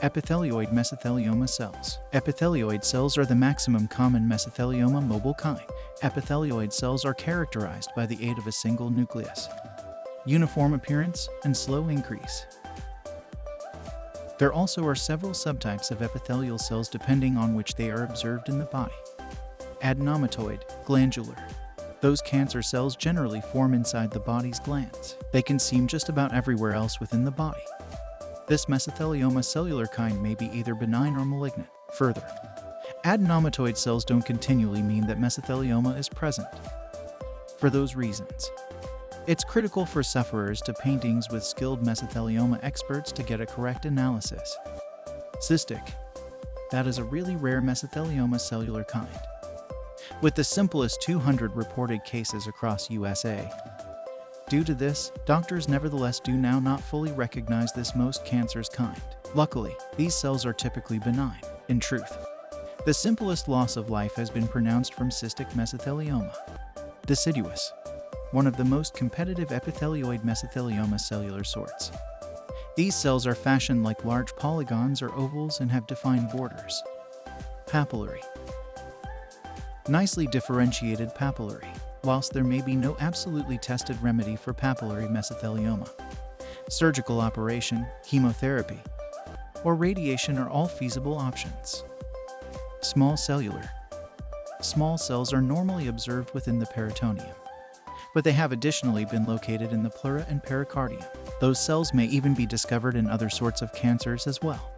Epithelioid mesothelioma cells. Epithelioid cells are the maximum common mesothelioma mobile kind. Epithelioid cells are characterized by the aid of a single nucleus, uniform appearance, and slow increase. There also are several subtypes of epithelial cells depending on which they are observed in the body. Adenomatoid, glandular. Those cancer cells generally form inside the body's glands. They can seem just about everywhere else within the body. This mesothelioma cellular kind may be either benign or malignant. Further, adenomatoid cells don't continually mean that mesothelioma is present. For those reasons, it's critical for sufferers to paintings with skilled mesothelioma experts to get a correct analysis. Cystic. That is a really rare mesothelioma cellular kind, with the simplest 200 reported cases across USA. Due to this, doctors nevertheless do now not fully recognize this most cancers kind. Luckily, these cells are typically benign. In truth, the simplest loss of life has been pronounced from cystic mesothelioma. Deciduous. One of the most competitive epithelioid mesothelioma cellular sorts. These cells are fashioned like large polygons or ovals and have defined borders. Papillary. Nicely differentiated papillary. Whilst there may be no absolutely tested remedy for papillary mesothelioma, surgical operation, chemotherapy, or radiation are all feasible options. Small cellular. Small cells are normally observed within the peritoneum, but they have additionally been located in the pleura and pericardium. Those cells may even be discovered in other sorts of cancers as well.